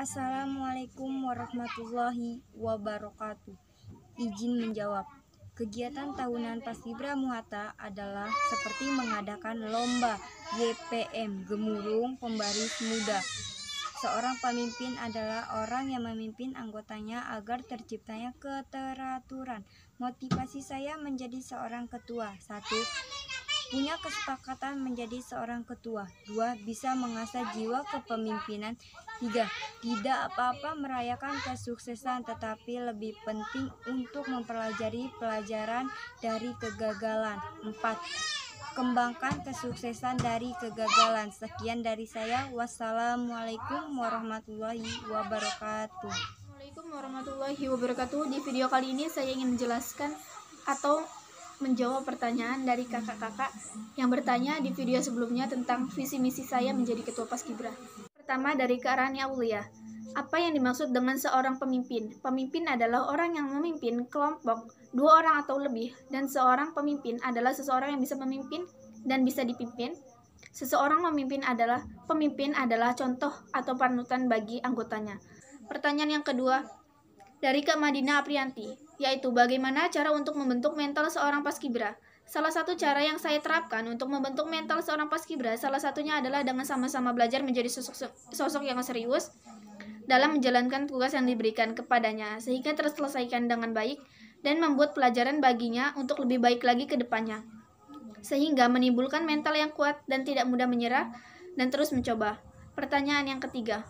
Assalamualaikum warahmatullahi wabarakatuh. Izin menjawab. Kegiatan tahunan Paskibra Muhatta adalah seperti mengadakan lomba GPM Gemulung Pembaris Muda. Seorang pemimpin adalah orang yang memimpin anggotanya agar terciptanya keteraturan. Motivasi saya menjadi seorang ketua: 1. Punya kesepakatan menjadi seorang ketua. 2. Bisa mengasah jiwa kepemimpinan. 3. Tidak apa-apa merayakan kesuksesan, tetapi lebih penting untuk mempelajari pelajaran dari kegagalan. 4. Kembangkan kesuksesan dari kegagalan. Sekian dari saya. Wassalamualaikum warahmatullahi wabarakatuh. Assalamualaikum warahmatullahi wabarakatuh. Di video kali ini saya ingin menjelaskan atau menjawab pertanyaan dari kakak-kakak yang bertanya di video sebelumnya tentang visi misi saya menjadi ketua Paskibra. Pertama dari Kak Rani Aulia. Apa yang dimaksud dengan seorang pemimpin? Pemimpin adalah orang yang memimpin kelompok 2 orang atau lebih, dan seorang pemimpin adalah seseorang yang bisa memimpin dan bisa dipimpin. Seseorang pemimpin adalah contoh atau panutan bagi anggotanya. Pertanyaan yang kedua dari Kak Madina Aprianti, yaitu bagaimana cara untuk membentuk mental seorang paskibra. Salah satu cara yang saya terapkan untuk membentuk mental seorang paskibra, salah satunya adalah dengan sama-sama belajar menjadi sosok yang serius dalam menjalankan tugas yang diberikan kepadanya, sehingga terselesaikan dengan baik dan membuat pelajaran baginya untuk lebih baik lagi ke depannya, sehingga menimbulkan mental yang kuat dan tidak mudah menyerah dan terus mencoba. Pertanyaan yang ketiga,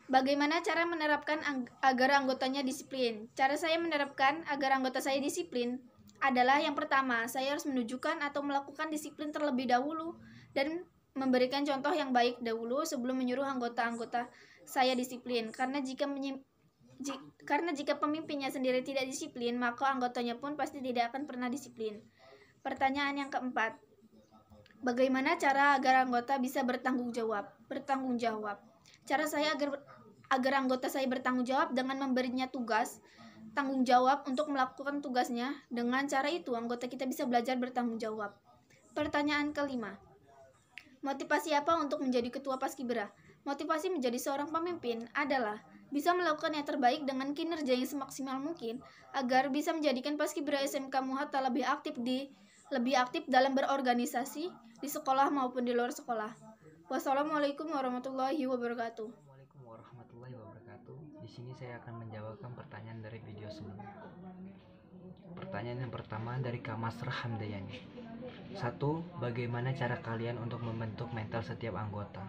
bagaimana cara menerapkan agar anggotanya disiplin? Cara saya menerapkan agar anggota saya disiplin adalah yang pertama, saya harus menunjukkan atau melakukan disiplin terlebih dahulu dan memberikan contoh yang baik dahulu sebelum menyuruh anggota-anggota saya disiplin. Karena jika pemimpinnya sendiri tidak disiplin, maka anggotanya pun pasti tidak akan pernah disiplin. Pertanyaan yang keempat, bagaimana cara agar anggota bisa bertanggung jawab? Cara saya agar anggota saya bertanggung jawab dengan memberinya tanggung jawab untuk melakukan tugasnya. Dengan cara itu, anggota kita bisa belajar bertanggung jawab. Pertanyaan kelima, motivasi apa untuk menjadi ketua Paskibra? Motivasi menjadi seorang pemimpin adalah bisa melakukan yang terbaik dengan kinerja yang semaksimal mungkin agar bisa menjadikan Paskibra SMK Muhatta lebih aktif dalam berorganisasi di sekolah maupun di luar sekolah. Wassalamualaikum warahmatullahi wabarakatuh. Assalamualaikum warahmatullahi wabarakatuh. Di sini saya akan menjawabkan pertanyaan dari video sebelumnya. Pertanyaan yang pertama dari Kak Masrah Hamdayani. 1. Bagaimana cara kalian untuk membentuk mental setiap anggota?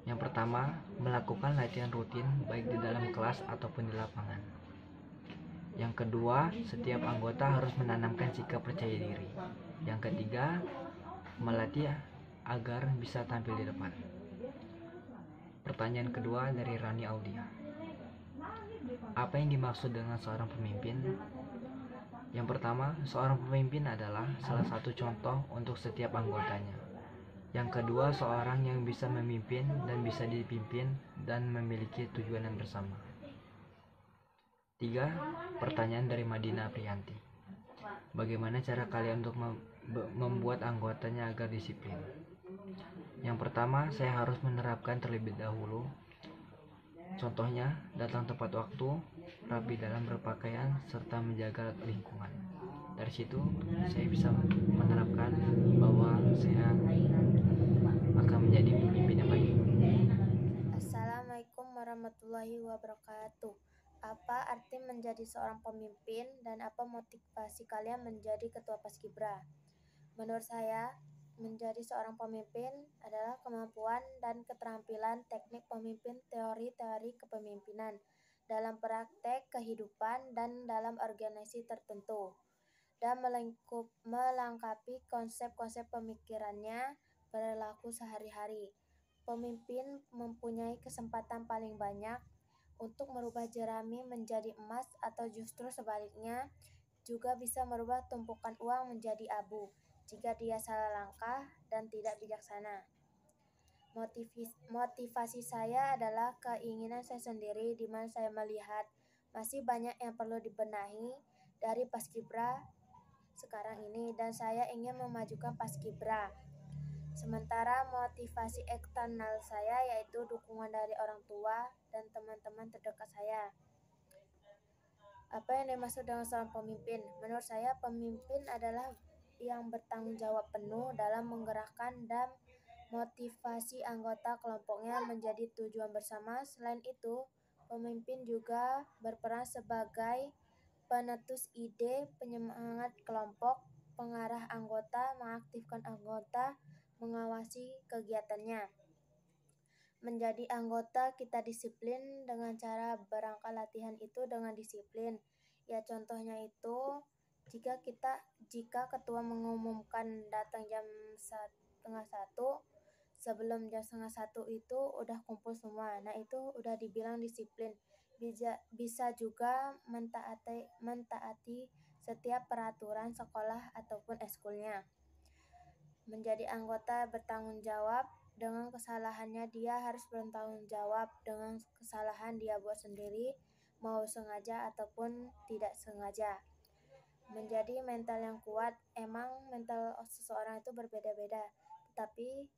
Yang pertama, melakukan latihan rutin baik di dalam kelas ataupun di lapangan. Yang kedua, setiap anggota harus menanamkan sikap percaya diri. Yang ketiga, melatih agar bisa tampil di depan. Pertanyaan kedua dari Rani Aulia. Apa yang dimaksud dengan seorang pemimpin? Yang pertama, seorang pemimpin adalah salah satu contoh untuk setiap anggotanya. Yang kedua, seorang yang bisa memimpin dan bisa dipimpin dan memiliki tujuan yang bersama. 3. Pertanyaan dari Madina Aprianti. Bagaimana cara kalian untuk membuat anggotanya agar disiplin? Yang pertama, saya harus menerapkan terlebih dahulu. Contohnya, datang tepat waktu, rapi dalam berpakaian, serta menjaga lingkungan. Dari situ, saya bisa menerapkan bahwa saya akan menjadi pemimpin yang baik. Assalamualaikum warahmatullahi wabarakatuh. Apa arti menjadi seorang pemimpin dan apa motivasi kalian menjadi ketua Paskibra? Menurut saya, menjadi seorang pemimpin adalah kemampuan dan keterampilan teknik pemimpin, teori-teori kepemimpinan dalam praktek kehidupan dan dalam organisasi tertentu, dan melengkapi konsep-konsep pemikirannya perilaku sehari-hari. Pemimpin mempunyai kesempatan paling banyak untuk merubah jerami menjadi emas, atau justru sebaliknya, juga bisa merubah tumpukan uang menjadi abu jika dia salah langkah dan tidak bijaksana. Motivasi saya adalah keinginan saya sendiri, di mana saya melihat masih banyak yang perlu dibenahi dari Paskibra sekarang ini, dan saya ingin memajukan Paskibra. Sementara motivasi eksternal saya yaitu dukungan dari orang tua dan teman-teman terdekat saya. Apa yang dimaksud dengan seorang pemimpin? Menurut saya, pemimpin adalah yang bertanggung jawab penuh dalam menggerakkan dan motivasi anggota kelompoknya menjadi tujuan bersama. Selain itu, pemimpin juga berperan sebagai penetus ide, penyemangat kelompok, pengarah anggota, mengaktifkan anggota, mengawasi kegiatannya. Menjadi anggota kita disiplin dengan cara berangkat latihan itu dengan disiplin. Ya contohnya itu jika ketua mengumumkan datang jam 12:30, sebelum jam 12:30 itu udah kumpul semua. Nah itu udah dibilang disiplin. Bisa juga mentaati setiap peraturan sekolah ataupun ekskulnya. Menjadi anggota bertanggung jawab. Dengan kesalahannya dia harus bertanggung jawab dengan kesalahan dia buat sendiri, mau sengaja ataupun tidak sengaja. Menjadi mental yang kuat. Emang mental seseorang itu berbeda-beda, tetapi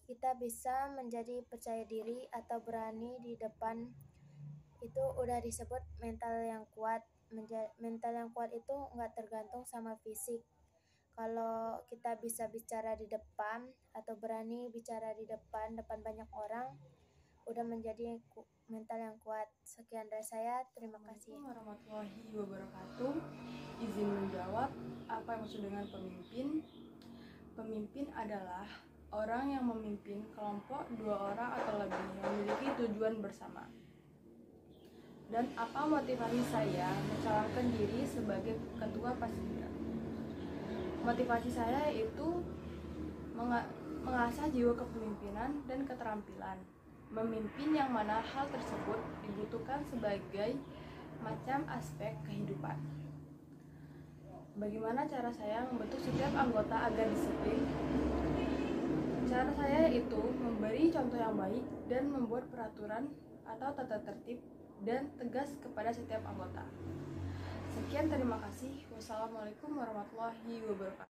kita bisa menjadi percaya diri atau berani di depan, itu udah disebut mental yang kuat. Mental yang kuat itu nggak tergantung sama fisik. Kalau kita bisa bicara di depan atau berani bicara di depan banyak orang, udah menjadi mental yang kuat. Sekian dari saya, terima kasih. Assalamualaikum warahmatullahi wabarakatuh. Izin menjawab, apa yang maksud dengan pemimpin? Pemimpin adalah orang yang memimpin kelompok 2 orang atau lebih yang memiliki tujuan bersama. Dan apa motivasi saya mencalonkan diri sebagai ketua Paskibra? Motivasi saya yaitu mengasah jiwa kepemimpinan dan keterampilan memimpin, yang mana hal tersebut dibutuhkan sebagai macam aspek kehidupan. Bagaimana cara saya membentuk setiap anggota agar disiplin? Cara saya yaitu memberi contoh yang baik dan membuat peraturan atau tata tertib dan tegas kepada setiap anggota. Sekian, terima kasih. Wassalamualaikum warahmatullahi wabarakatuh.